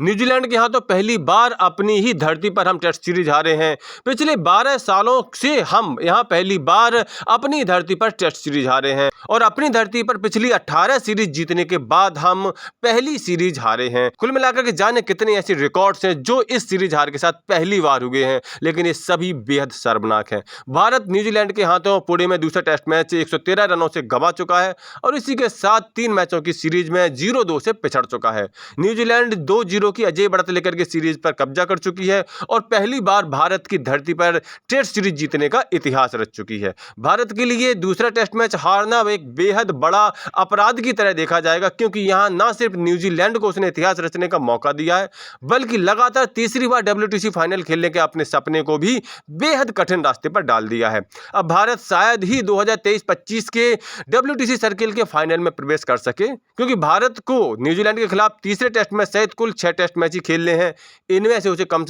New Zealand के यहाँ तो पहली बार अपनी ही धरती पर हम टेस्ट सीरीज हारे हैं। पिछले 12 सालों से हम यहाँ पहली बार अपनी धरती पर टेस्ट सीरीज हारे हैं और अपनी धरती पर पिछली 18 सीरीज जीतने के बाद हम पहली सीरीज हारे हैं। कुल मिलाकर के जाने कितने ऐसे रिकॉर्ड्स हैं जो इस सीरीज हार के साथ पहली बार हुए हैं, लेकिन ये सभी बेहद शर्मनाक हैं। भारत न्यूजीलैंड के हाथों पुणे में दूसरा टेस्ट मैच 113 रनों से गंवा चुका है और इसी के साथ 3 मैचों की सीरीज में 0-2 से पिछड़ चुका है। न्यूजीलैंड 2-0 की अजय बढ़त लेकर के सीरीज पर कब्जा कर चुकी है और पहली बार भारत की धरती पर टेस्ट सीरीज जीतने का इतिहास रच चुकी है। भारत के लिए दूसरा टेस्ट मैच हारना एक बेहद बड़ा अपराध की तरह देखा जाएगा, क्योंकि यहां ना सिर्फ न्यूजीलैंड को उसने इतिहास रचने का मौका दिया है, बल्कि लगातार तीसरी बार WTC फाइनल खेलने के अपने सपने को भी बेहद कठिन रास्ते पर डाल दिया है। अब भारत शायद ही 2023-25 के WTC सर्किल के फाइनल में प्रवेश कर सके, क्योंकि भारत को न्यूजीलैंड के खिलाफ तीसरे टेस्ट मैच सहित कुल 6 टेस्ट मैच ही खेलने हैं। इनमें से उसे कम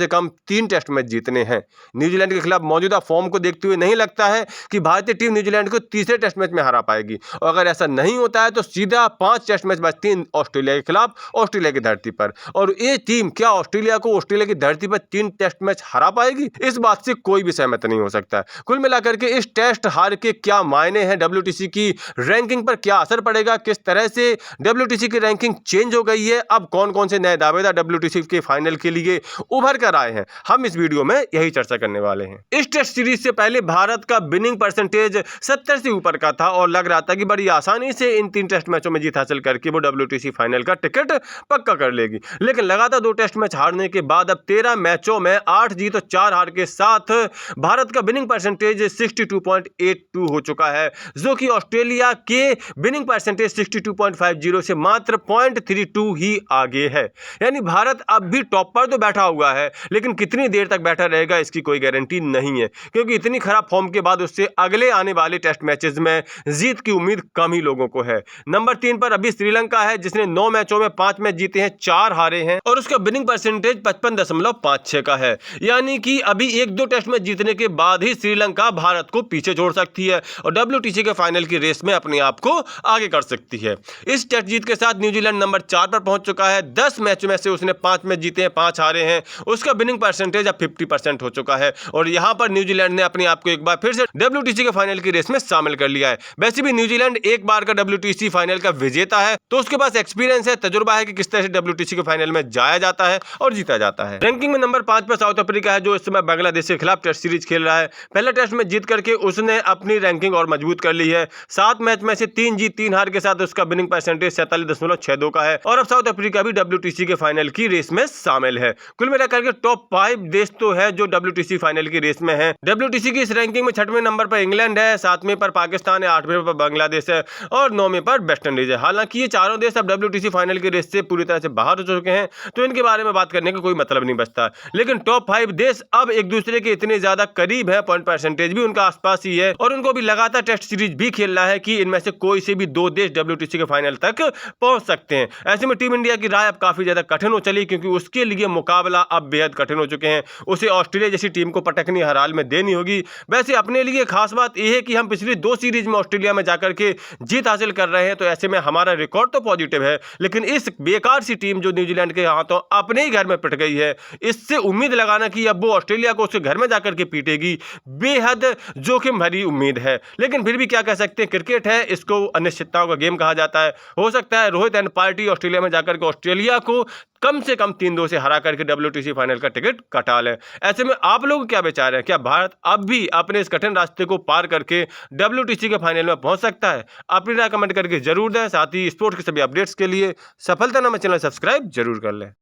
3 टेस्ट मैच जीतने हैं। न्यूजीलैंड के खिलाफ मौजूदा फॉर्म को देखते हुए नहीं लगता है कि भारतीय टीम न्यूजीलैंड को तीसरे टेस्ट मैच में हरा पाएगी, और अगर ऐसा नहीं होता है तो सीधा 5 टेस्ट मैच बचते हैं ऑस्ट्रेलिया के खिलाफ, ऑस्ट्रेलिया की धरती पर। और ये टीम क्या ऑस्ट्रेलिया को ऑस्ट्रेलिया की धरती पर 3 टेस्ट मैच हरा पाएगी? इस बात से कोई भी सहमत नहीं हो सकता। कुल मिलाकर के इस टेस्ट हार के क्या मायने हैं, WTC की रैंकिंग पर क्या असर पड़ेगा, किस तरह से WTC की रैंकिंग चेंज हो गई है, अब कौन कौन से नए दावेदार WTC के फाइनल के लिए उभर कर आए हैं, हम इस वीडियो में यही चर्चा करने वाले हैं। इस टेस्ट सीरीज से पहले भारत का विनिंग परसेंटेज 70 से ऊपर का था और लग रहा था कि बड़ी आसानी से इन 3 टेस्ट मैचों में जीत हासिल करके वो WTC फाइनल का टिकट पक्का कर लेगी। लेकिन लगातार 2 टेस्ट मैच हारने के बाद अब 13 मैचों में 8 जीत और 4 हार के साथ भारत का विनिंग परसेंटेज 62.82 हो चुका है, जो कि ऑस्ट्रेलिया के विनिंग परसेंटेज 62.50 से मात्र 0.32 ही आगे है। यानी भारत अब भी टॉप पर तो बैठा हुआ है, लेकिन कितनी देर तक बैठा रहेगा इसकी कोई गारंटी नहीं है, क्योंकि इतनी खराब फॉर्म के बाद उससे अगले आने वाले टेस्ट मैचेस में जीत की उम्मीद कम ही लोगों को है। नंबर 3 पर अभी श्रीलंका है, जिसने 9 मैचों में 5 मैच जीते हैं, 4 हारे हैं और उसका विनिंग परसेंटेज 55.56 का है। यानी कि अभी 1-2 टेस्ट मैच जीतने के बाद ही श्रीलंका भारत को पीछे छोड़ सकती है और WTC के फाइनल की रेस में अपने आप को आगे कर सकती है। इस टेस्ट जीत के साथ न्यूजीलैंड नंबर 4 पर पहुंच चुका है। 10 मैच में से उसने 5 मैच जीते हैं, 5 हारे हैं। उसका विनिंग परसेंटेज अब 50% हो चुका है और यहां पर न्यूजीलैंड ने अपने आप को एक बार फिर से WTC के फाइनल की रेस में शामिल कर लिया है। वैसे भी न्यूजीलैंड एक बार का WTC फाइनल का विजेता है, तो उसके पास एक्सपीरियंस है, तजुर्बा है कि किस तरह से WTC के फाइनल में जाया जाता है और जीता जाता है। रैंकिंग में नंबर 5 पर साउथ अफ्रीका है, जो इस समय बांग्लादेश के खिलाफ टेस्ट सीरीज खेल रहा है। पहला टेस्ट में जीत करके उसने अपनी रैंकिंग और मजबूत कर ली है। 7 मैच में से 3 जीत 3 हार के साथ उसका विनिंग परसेंटेज 47.62 का है और अब साउथ अफ्रीका भी WTC के फाइनल की रेस में शामिल है। कुल मिलाकर के टॉप 5 देश तो है जो WTC फाइनल की रेस में है। WTC की इस रैंकिंग में 6वें नंबर पर इंग्लैंड है, 7वें पर पाकिस्तान है, 8वें पर बांग्लादेश है और 9वें पर वेस्ट इंडीज है। हालांकि ये चारों देश अब WTC फाइनल की रेस से पूरी तरह से बाहर हो चुके हैं, तो इनके बारे में बात करने का कोई मतलब नहीं बचता। लेकिन टॉप 5 देश अब एक दूसरे के इतने ज्यादा करीब है, पॉइंट परसेंटेज भी उनका आसपास ही है और उनको भी लगातार टेस्ट सीरीज भी खेलना है कि इनमें से कोई से भी 2 देश WTC के फाइनल तक पहुंच सकते हैं। ऐसे में टीम इंडिया की राह अब काफी ज्यादा कठिन हो चली, क्योंकि उसके लिए मुकाबला अब बेहद कठिन हो चुके हैं। उसे ऑस्ट्रेलिया जैसी टीम को पटकनी हर हाल में देनी होगी। वैसे अपने लिए खास बात यह है कि हम पिछली 2 सीरीज में ऑस्ट्रेलिया में जाकर के जीत हासिल कर रहे हैं, तो ऐसे में हमारा रिकॉर्ड तो पॉजिटिव है। लेकिन इस बेकार सी टीम जो न्यूजीलैंड के हाथों अपने ही घर में पिट गई है, इससे उम्मीद लगाना कि अब वो ऑस्ट्रेलिया को उसके घर में जाकर के पीटेगी, बेहद जोखिम भरी उम्मीद है। लेकिन फिर भी क्या कह सकते हैं, क्रिकेट है, इसको अनिश्चितताओं का गेम कहा जाता है। हो सकता है रोहित एंड पार्टी ऑस्ट्रेलिया में जाकर के ऑस्ट्रेलिया को कम से कम 3-2 से हरा करके WTC फाइनल का टिकट कटा लें। ऐसे में आप लोग क्या विचार है, क्या भारत अब भी अपने इस कठिन रास्ते को पार करके WTC के फाइनल में पहुंच सकता है? अपनी राय कमेंट करके जरूर दें। साथ ही स्पोर्ट्स के सभी अपडेट्स के लिए सफलता नामा चैनल सब्सक्राइब जरूर कर लें।